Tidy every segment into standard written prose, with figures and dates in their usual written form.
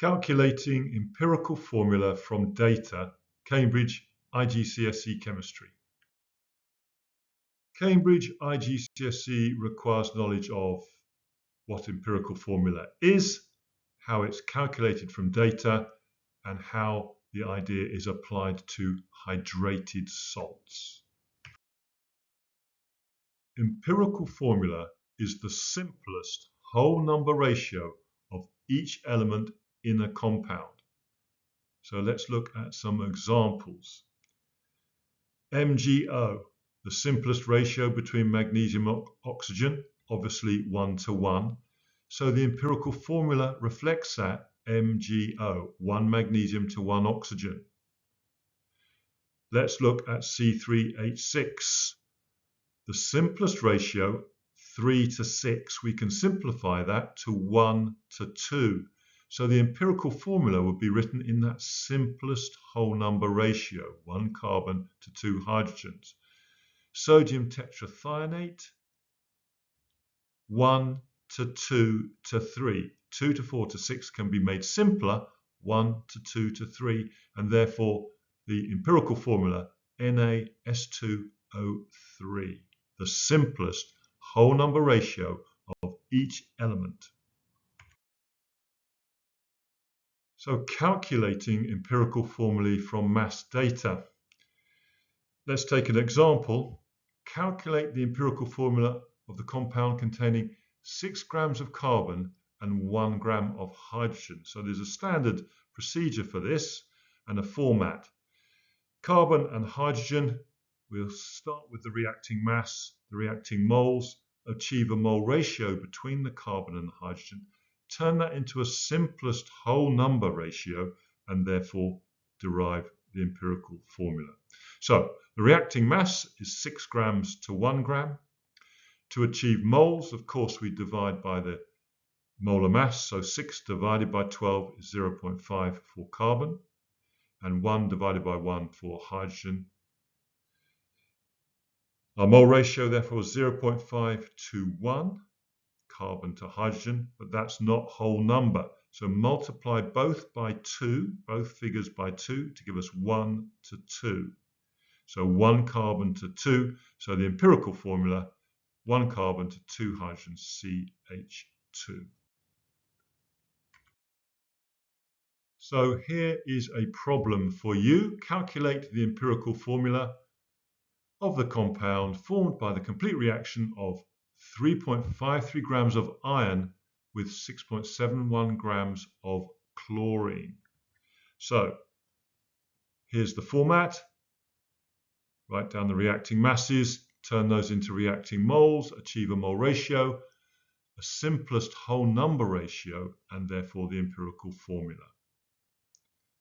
Calculating empirical formula from data, Cambridge IGCSE Chemistry. Cambridge IGCSE requires knowledge of what empirical formula is, how it's calculated from data, and how the idea is applied to hydrated salts. Empirical formula is the simplest whole number ratio of each element in a compound. So let's look at some examples. MgO, the simplest ratio between magnesium and oxygen, obviously 1:1. So the empirical formula reflects that MgO, 1 magnesium to 1 oxygen. Let's look at C3H6. The simplest ratio, 3:6, we can simplify that to 1:2. So the empirical formula would be written in that simplest whole number ratio, 1 carbon to 2 hydrogens. Sodium tetrathionate, 1:2:3. 2 to 4 to 6 can be made simpler, 1:2:3, and therefore the empirical formula NaS2O3, the simplest whole number ratio of each element. So calculating empirical formulae from mass data. Let's take an example. Calculate the empirical formula of the compound containing 6 grams of carbon and 1 gram of hydrogen. So there's a standard procedure for this and a format. Carbon and hydrogen, we'll start with the reacting mass, the reacting moles, achieve a mole ratio between the carbon and the hydrogen, turn that into a simplest whole number ratio, and therefore derive the empirical formula. So the reacting mass is 6 grams to 1 gram. To achieve moles, of course, we divide by the molar mass. So 6 divided by 12 is 0.5 for carbon, and 1 divided by 1 for hydrogen. Our mole ratio, therefore, is 0.5 to 1, carbon to hydrogen, but that's not whole number. So multiply both by 2, both figures by 2, to give us 1:2. So 1 carbon to 2. So the empirical formula, 1 carbon to 2 hydrogens, CH2. So here is a problem for you. Calculate the empirical formula of the compound formed by the complete reaction of 3.53 grams of iron with 6.71 grams of chlorine. So here's the format. Write down the reacting masses, turn those into reacting moles, achieve a mole ratio, a simplest whole number ratio, and therefore the empirical formula.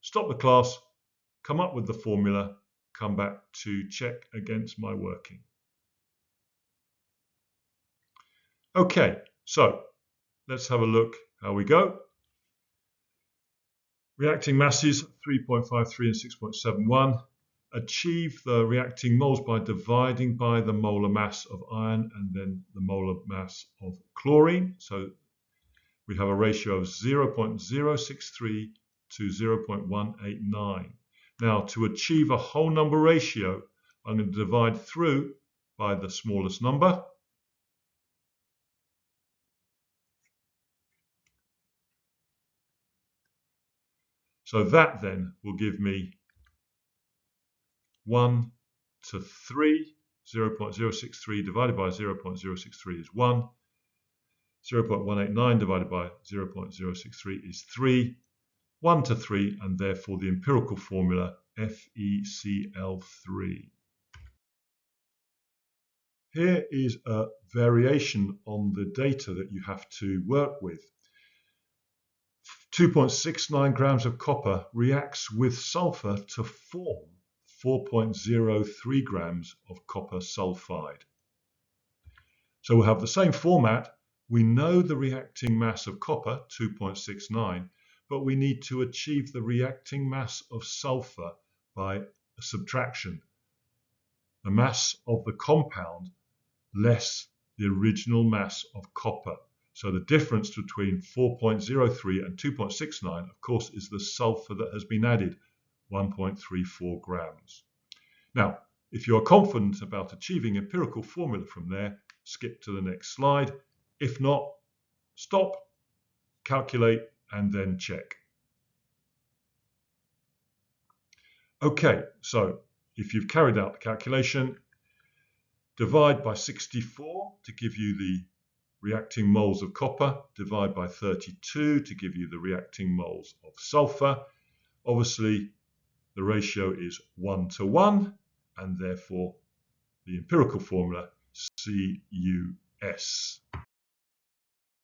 Stop the class, come up with the formula, come back to check against my working. Okay, so let's have a look how we go. Reacting masses 3.53 and 6.71. Achieve the reacting moles by dividing by the molar mass of iron and then the molar mass of chlorine. So we have a ratio of 0.063 to 0.189. Now to achieve a whole number ratio, I'm going to divide through by the smallest number. So that then will give me 1:3, 0.063 divided by 0.063 is 1, 0.189 divided by 0.063 is 3, 1:3, and therefore the empirical formula FeCl3. Here is a variation on the data that you have to work with. 2.69 grams of copper reacts with sulfur to form 4.03 grams of copper sulfide. So we'll have the same format. We know the reacting mass of copper, 2.69, but we need to achieve the reacting mass of sulfur by a subtraction. The mass of the compound less the original mass of copper. So the difference between 4.03 and 2.69, of course, is the sulfur that has been added, 1.34 grams. Now, if you are confident about achieving empirical formula from there, skip to the next slide. If not, stop, calculate, and then check. Okay, so if you've carried out the calculation, divide by 64 to give you the reacting moles of copper, divide by 32 to give you the reacting moles of sulfur. Obviously, the ratio is 1 to 1, and therefore the empirical formula CUS.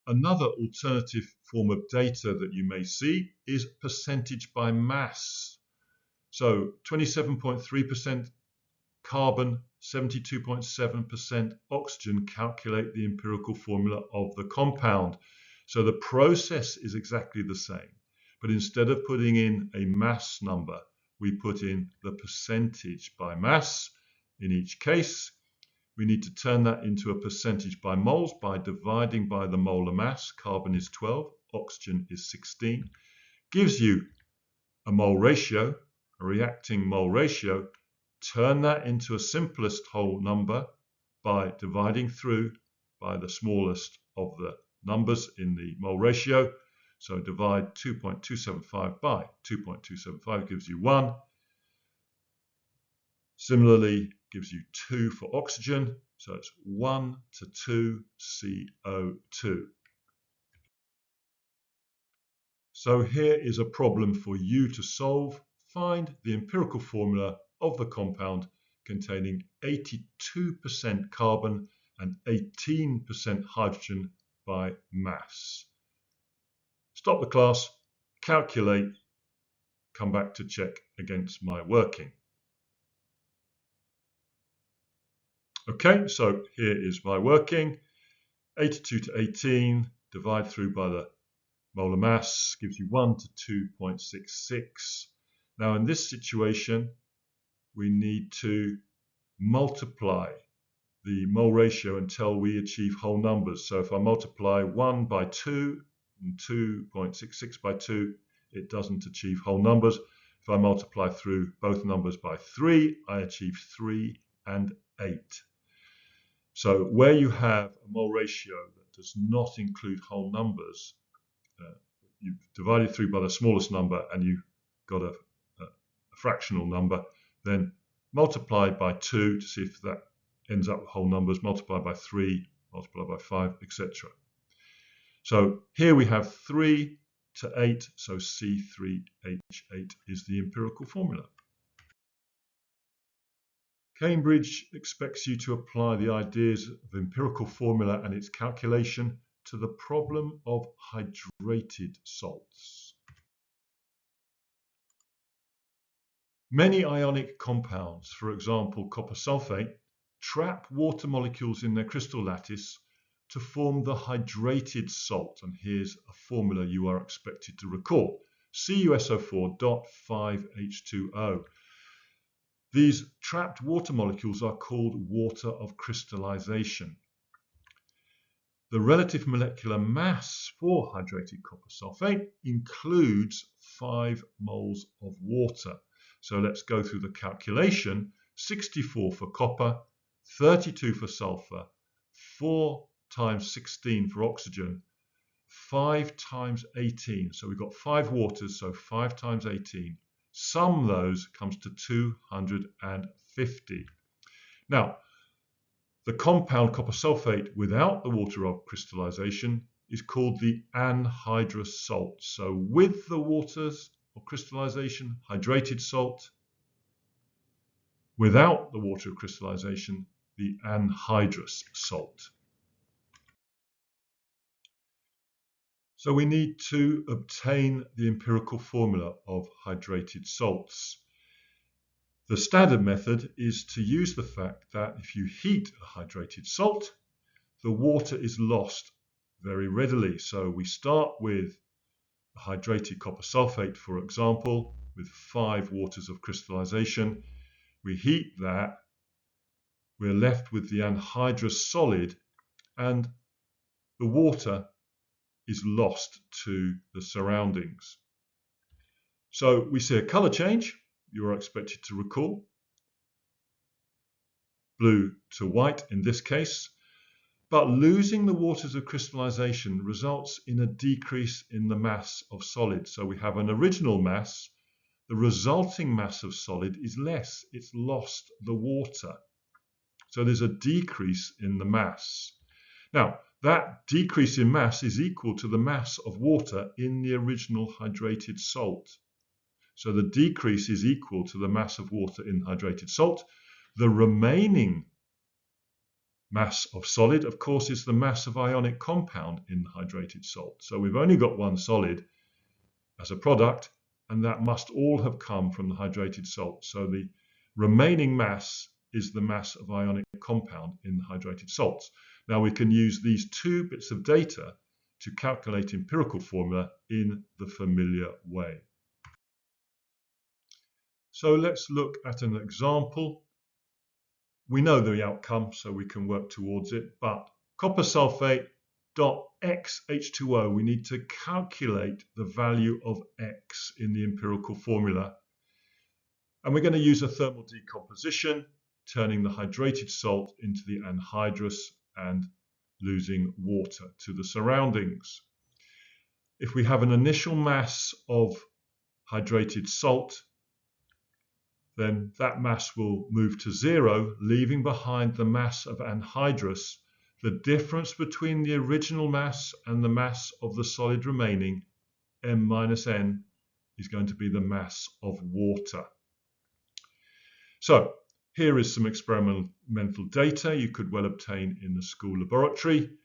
Another alternative form of data that you may see is percentage by mass. So 27.3% carbon, 72.7% oxygen, calculate the empirical formula of the compound. So the process is exactly the same, but instead of putting in a mass number, we put in the percentage by mass. In each case, we need to turn that into a percentage by moles by dividing by the molar mass. Carbon is 12, oxygen is 16. Gives you a mole ratio, a reacting mole ratio. Turn that into a simplest whole number by dividing through by the smallest of the numbers in the mole ratio. So divide 2.275 by 2.275 gives you 1. Similarly, gives you 2 for oxygen. So it's 1 to 2 CO2. So here is a problem for you to solve. Find the empirical formula of the compound containing 82% carbon and 18% hydrogen by mass. Stop the class, calculate, come back to check against my working. Okay, so here is my working. 82 to 18, divide through by the molar mass, gives you 1 to 2.66. Now in this situation, we need to multiply the mole ratio until we achieve whole numbers. So if I multiply 1 by 2 and 2.66 by 2, it doesn't achieve whole numbers. If I multiply through both numbers by 3, I achieve 3 and 8. So where you have a mole ratio that does not include whole numbers, you've divided through by the smallest number and you've got a fractional number, then multiply by 2 to see if that ends up with whole numbers, multiply by 3, multiply by 5, etc. So here we have 3 to 8, so C3H8 is the empirical formula. Cambridge expects you to apply the ideas of empirical formula and its calculation to the problem of hydrated salts. Many ionic compounds, for example copper sulfate, trap water molecules in their crystal lattice to form the hydrated salt, and here's a formula you are expected to recall: CuSO4.5H2O. These trapped water molecules are called water of crystallization. The relative molecular mass for hydrated copper sulfate includes 5 moles of water. So let's go through the calculation. 64 for copper, 32 for sulfur, 4 times 16 for oxygen, 5 times 18. So we've got 5 waters, so 5 times 18. Sum those comes to 250. Now, the compound copper sulfate without the water of crystallization is called the anhydrous salt. So with the waters of crystallization, hydrated salt. Without the water of crystallization, the anhydrous salt. So we need to obtain the empirical formula of hydrated salts. The standard method is to use the fact that if you heat a hydrated salt, the water is lost very readily. So we start with a hydrated copper sulfate, for example, with 5 waters of crystallization. We heat that, we're left with the anhydrous solid, and the water is lost to the surroundings. So we see a colour change, you are expected to recall. Blue to white in this case. But losing the waters of crystallization results in a decrease in the mass of solid. So we have an original mass. The resulting mass of solid is less. It's lost the water. So there's a decrease in the mass. Now, that decrease in mass is equal to the mass of water in the original hydrated salt. So the decrease is equal to the mass of water in hydrated salt. The remaining mass of solid, of course, is the mass of ionic compound in the hydrated salt. So we've only got one solid as a product, and that must all have come from the hydrated salt. So the remaining mass is the mass of ionic compound in the hydrated salts. Now we can use these two bits of data to calculate empirical formula in the familiar way. So let's look at an example. We know the outcome, so we can work towards it, but copper sulfate dot X H2O, we need to calculate the value of X in the empirical formula. And we're going to use a thermal decomposition, turning the hydrated salt into the anhydrous and losing water to the surroundings. If we have an initial mass of hydrated salt, then that mass will move to 0, leaving behind the mass of anhydrous. The difference between the original mass and the mass of the solid remaining, m minus n, is going to be the mass of water. So here is some experimental data you could well obtain in the school laboratory. You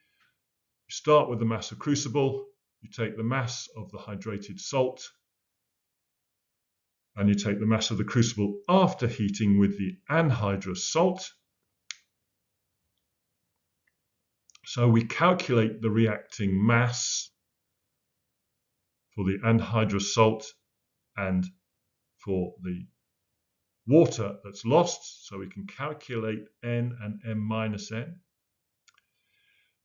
start with the mass of crucible, you take the mass of the hydrated salt, and you take the mass of the crucible after heating with the anhydrous salt. So we calculate the reacting mass for the anhydrous salt and for the water that's lost. So we can calculate N and M minus N.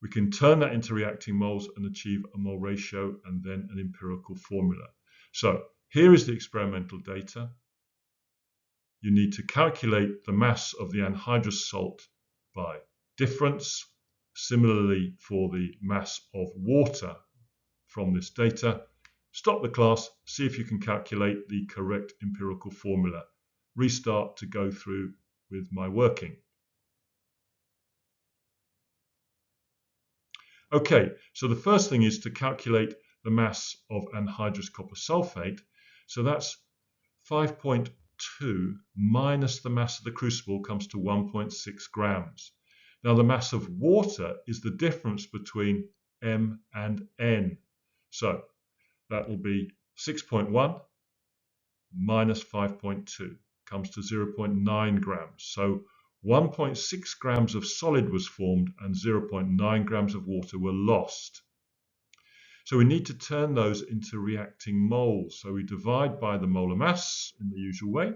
We can turn that into reacting moles and achieve a mole ratio and then an empirical formula. So here is the experimental data. You need to calculate the mass of the anhydrous salt by difference. Similarly for the mass of water from this data. Stop the class, see if you can calculate the correct empirical formula. Restart to go through with my working. Okay, so the first thing is to calculate the mass of anhydrous copper sulfate. So that's 5.2 minus the mass of the crucible comes to 1.6 grams. Now the mass of water is the difference between M and N. So that will be 6.1 minus 5.2 comes to 0.9 grams. So 1.6 grams of solid was formed and 0.9 grams of water were lost. So we need to turn those into reacting moles. So we divide by the molar mass in the usual way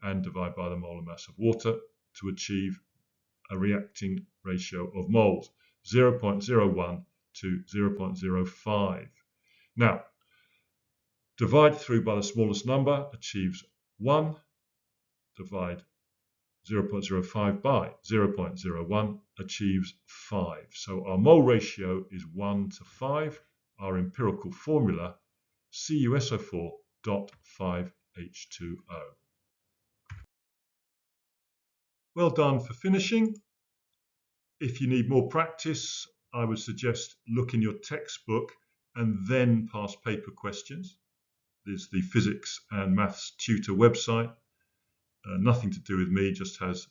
and divide by the molar mass of water to achieve a reacting ratio of moles, 0.01 to 0.05. Now, divide through by the smallest number achieves 1, divide 0.05 by 0.01 achieves 5. So our mole ratio is 1 to 5. Our empirical formula, CuSO4.5H2O. Well done for finishing. If you need more practice, I would suggest look in your textbook and then past paper questions. There's the physics and maths tutor website. Nothing to do with me, just has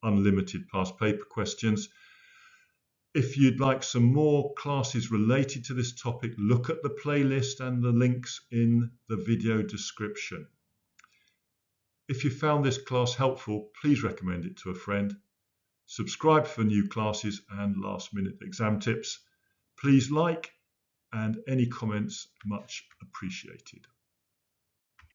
unlimited past paper questions. If you'd like some more classes related to this topic, look at the playlist and the links in the video description. If you found this class helpful, please recommend it to a friend. Subscribe for new classes and last-minute exam tips. Please like, and any comments much appreciated.